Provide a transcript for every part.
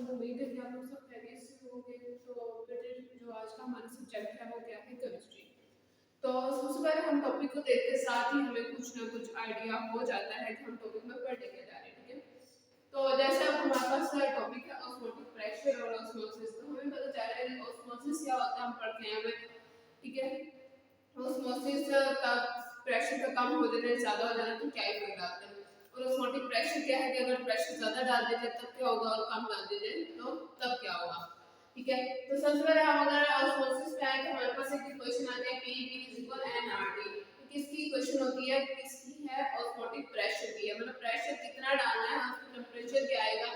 उम्मीद है कि आप लोग सब खैरियत से होंगे। तो बेटे जो आज का हमारा सब्जेक्ट है वो क्या है, केमिस्ट्री। तो सबसे पहले हम टॉपिक को देखते साथ ही हमें कुछ ना कुछ आइडिया हो जाता है कि हम टॉपिक में पढ़ने क्या जा रहे हैं, ठीक है। तो जैसे अब हमारे पास टॉपिक है ऑस्मोटिक प्रेशर और ऑस्मोसिस। तो हमें पता चल रहा है ऑस्मोसिस क्या होता है, हम पढ़ते हैं हमें, ठीक है। ऑस्मोसिस का प्रेशर का कम हो जाना, ज्यादा हो जाना तो क्या इफेक्ट आते हैं। और ऑस्मोटिक प्रेशर क्या है कि अगर प्रेशर ज्यादा डाल देते तब क्या होगा और कम डाल देते तो तब क्या होगा, ठीक है। तो सबसे पहले हम अगर ऑस्मोसिस पे आए तो हमारे पास एक क्वेश्चन आता है P V = nRT। किसकी क्वेश्चन होती है, किसकी है, ऑस्मोटिक प्रेशर की है, मतलब प्रेशर कितना डालना है, उसका टेंपरेचर क्या आएगा,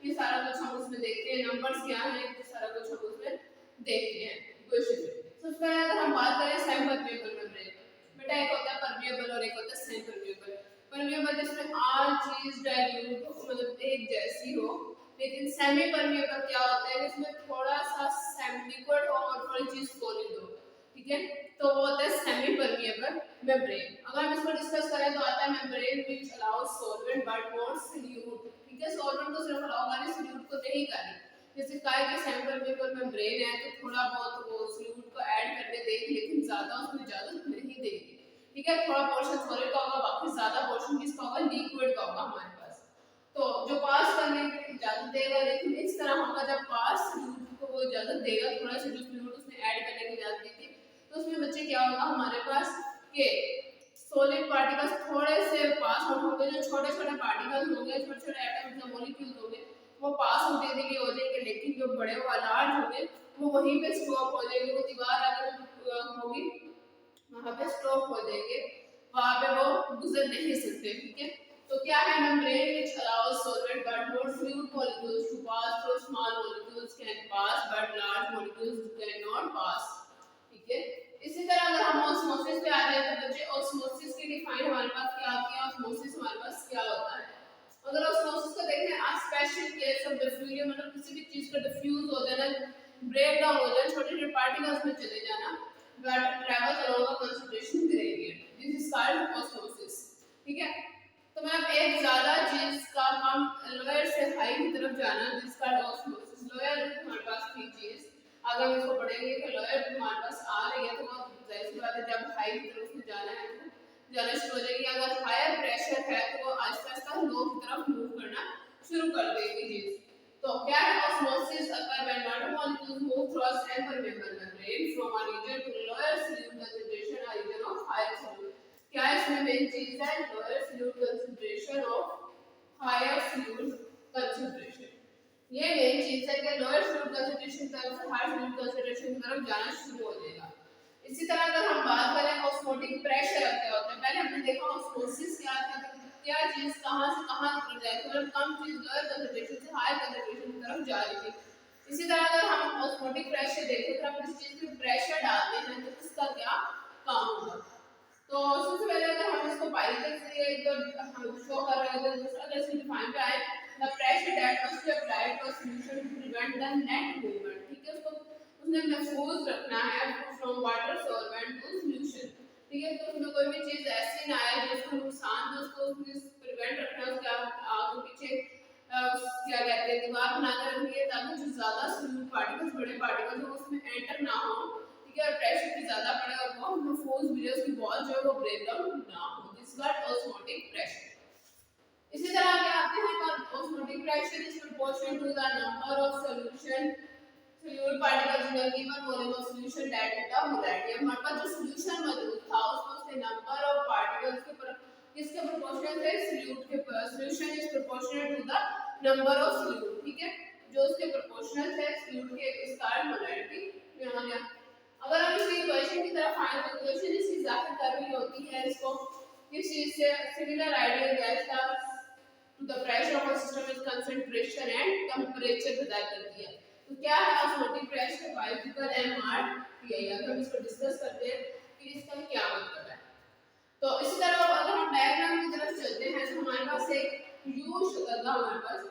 ये सारा कुछ हम उसमें देखते हैं, नंबर्स क्या हैं, ये सारा कुछ हम उसमें देखते हैं क्वेश्चन में। सबसे पहले अगर हम बात करें सेमी परमेबल मेम्ब्रेन, बेटा एक होता है परमेबल और एक होता है सेमी परमेबल। परमेबल जिसमें हर चीज डाइल्यूट हो, मतलब एक जैसी हो, लेकिन सेमी परमेबल क्या होता है, इसमें थोड़ा सा सेमी लिक्विड हो और थोड़ी चीज सॉलिड हो, ठीक है। तो वो होता है सेमी परमेबल मेम्ब्रेन। अगर हम इसको डिस्कस करें तो आता है membrane which allows solvent but not solute, ठीक है। सॉल्वेंट को सिर्फ अलाउ करें, सॉल्यूट को नहीं करें। जैसे कहा कि सेमी परमेबल मेम्ब्रेन है तो थोड़ा बहुत वो सॉल्यूट को ऐड करने देगी, लेकिन ज्यादा उसमें इजाजत नहीं देगी, ठीक है। थोड़ा पोर्शन सॉलिड का होगा, बाकी ज्यादा पोर्शन किसका होगा, लिक्विड का होगा हमारे पास। तो जो पास करने की इजाजत देगा, लेकिन इस तरह होगा जब पास फ्लूइड को वो इजाजत देगा, थोड़ा सा जो फ्लूइड उसमें ऐड करने की इजाजत दी थी, तो उसमें बच्चे क्या होगा हमारे पास कि सॉलिड पार्टिकल्स थोड़े से पास आउट होंगे, जो छोटे छोटे पार्टिकल्स होंगे, छोटे छोटे एटम्स या मॉलिक्यूल्स होंगे वो पास होने के लिए हो जाएंगे, लेकिन जो बड़े व लार्ज होंगे वो वहीं पे स्टॉप हो जाएंगे, वो दीवार अगर होगी वहां पे स्टॉप हो जाएंगे, वहां पे वो गुजर नहीं सकते, ठीक है। तो क्या है, membrane which allows solvent but not fluid molecules to pass through, small molecules can pass but large molecules cannot pass, ठीक है। इसी तरह अगर हम ऑस्मोसिस पे आ जाए तो बच्चे ऑस्मोसिस की डिफाइन हमारे पास क्या आती है, ऑस्मोसिस हमारे पास क्या होता है। अगर ऑस्मोसिस को देखें, आ स्पेशल केस ऑफ डिफ्यूजन, मतलब किसी भी चीज का डिफ्यूज हो जाना, ब्रेक डाउन हो जाना, छोटे छोटे पार्टिकल्स में चले जाना, that travels along a concentration gradient, this is called osmosis, ठीक है। तो मतलब एक ज्यादा चीज का हम लोअर से हाई की तरफ जाना, दिस कॉल्ड ऑस्मोसिस। लोअर हमारे पास थी चीज, अगर हम इसको पढ़ेंगे कि लोअर हमारे पास आ रही है तो वो जाहिर सी बात है जब हाई की तरफ में जाना है तो जाना शुरू हो जाएगी। अगर हायर प्रेशर है तो वो आहिस्ता आहिस्ता लो की तरफ मूव करना शुरू कर देगी चीज। तो क्या है, osmosis occur when water molecules move through a permeable membrane from a region to lower solute concentration, a region of higher solute। क्या इसमें मेन चीज है, lower solute concentration of higher solute concentration। ये मेन चीज है कि lower solute concentration की तरफ से हायर solute concentration की तरफ जाना शुरू हो जाएगा। इसी तरह अगर हम बात करें ऑस्मोटिक प्रेशर क्या होता है, पहले हमने देखा ऑस्मोसिस क्या था, क्या चीज कहां से कहां की तरफ जाएगी, मतलब कम चीज लोअर कंसंट्रेशन से हायर कंसंट्रेशन की तरफ जा रही थी। इसी तरह अगर हम ऑस्मोटिक प्रेशर देखें तो हम किस चीज पे प्रेशर डालते हैं तो इसका क्या काम होगा। तो सबसे पहले अगर हम इसको पाइथन से हम शो कर रहे हैं तो दूसरा कैसे डिफाइन पे आए, the pressure that must be applied to a solution to prevent the net movement, ठीक है। उसको उसने महफूज रखना है from water solvent to solution, ठीक है। तो उसमें कोई भी चीज ऐसी ना आए जिसको नुकसान दे, उसको प्रिवेंट रखना है, उसके आगे पीछे क्या कहते हैं दीवार बना कर रखनी है, ताकि जो ज्यादा सॉल्यूट पार्टिकल्स बड़े पार्टिकल्स हो उसमें एंटर ना हो, ठीक है। और प्रेशर भी ज्यादा पड़े और वो महफूज भी रहे, उसकी वॉल जो है वो ब्रेक डाउन ना हो, दिस कॉल्ड ऑस्मोटिक प्रेशर। इसी तरह आगे आते हैं, osmotic pressure is proportional to the number of solution solute particles in a given volume of solution that is the molarity। हमारे पास जो solution मौजूद था उसमें उसके number of particles के किसके proportional थे, solute के, solution is proportional to the number of solute, ठीक है। जो उसके proportional थे solute के, इसका molarity यहाँ गया। अगर हम इसी इक्वेशन की तरफ फाइनल इक्वेशन इसकी जाहिर करनी होती है, इसको किस चीज से, सिमिलर आइडियल गैस का to the pressure of a system with concentration and temperature बता करती है। तो क्या है ऑस्मोटिक प्रेशर, बायोलॉजिकल mRTI। अगर हम इसको डिस्कस करते हैं कि इसका क्या मतलब है। तो इसी तरह अगर हम डायग्राम की तरफ चलते हैं तो हमारे पास एक यू शक्ल का हमारे पास,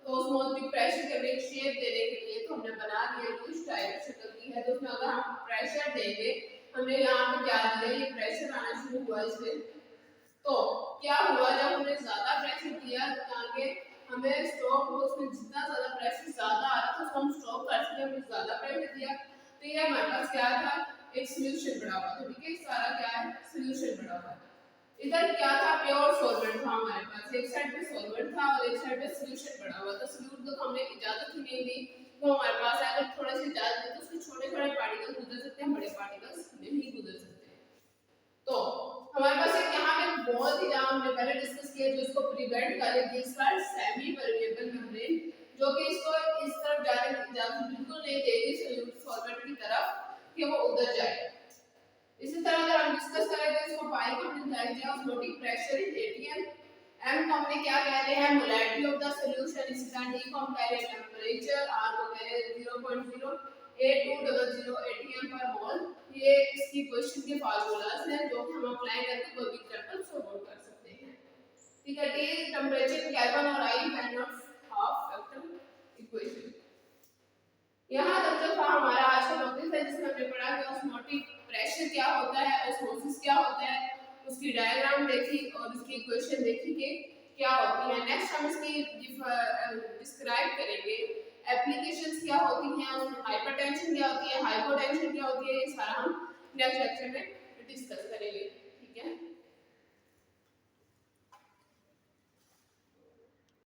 तो ऑस्मोटिक प्रेशर के लिए शेप देने के लिए तो हमने बना दिया यू टाइप शक्ल की है। तो उसमें अगर हम प्रेशर देंगे, हमने यहाँ पे क्या दिया, ये प्रेशर आना शुरू हुआ इसमें, तो क्या हुआ जब हमने ज्यादा प्रेशर दिया तो आगे हमें स्टॉक हो, उसमें जितना ज्यादा प्रेशर ज्यादा साइड पे सॉल्वेंट था और एक साइड पे सॉल्यूशन पड़ा हुआ था। सॉल्यूट को हमने इजाजत ही नहीं दी, तो हमारे पास अगर थोड़ा सी इजाजत है तो उसके छोटे-छोटे पार्टिकल गुजर सकते हैं, बड़े पार्टिकल्स नहीं गुजर सकते। तो हमारे पास एक यहाँ पे बहुत ही जहाँ हमने पहले डिस्कस किया जो इसको प्रिवेंट करेगी, इसका सेमी परमेबल मेम्ब्रेन, जो कि इसको इस तरफ जाने की इजाजत बिल्कुल नहीं देगी सॉल्यूट सॉल्वेंट की तरफ कि वो उधर जाए। इसी तरह अगर हम डिस्कस करें तो इसको पाई को हमने बताया गया osmotic pressure in ATM, M को हमने क्या कह रहे हैं मोलैरिटी ऑफ द सॉल्यूशन, इसी तरह डी को हम कह रहे हैं टेंपरेचर, आर को कह रहे हैं 0.0820 atm पर मोल। ये इसकी क्वेश्चन के फार्मूलाज हैं जो कि हम अप्लाई करके कोई भी एग्जांपल सॉल्व कर सकते हैं। ठीक है, टी टेंपरेचर केल्विन और i van't Hoff half factor equation. यहाँ तक जो था हमारा आज का टॉपिक है जिसमें हमने पढ़ा कि ऑस्मोटिक प्रेशर क्या होता है, ऑस्मोसिस क्या होता है, उसकी डायग्राम देखी और उसकी इक्वेशन देखी कि क्या होती है। नेक्स्ट हम इसकी डिस्क्राइब करेंगे एप्लीकेशंस क्या होती हैं, उसमें हाइपरटेंशन क्या होती है, हाइपोटेंशन क्या होती है, ये सारा हम नेक्स्ट लेक्चर में डिस्कस करेंगे। ठीक है।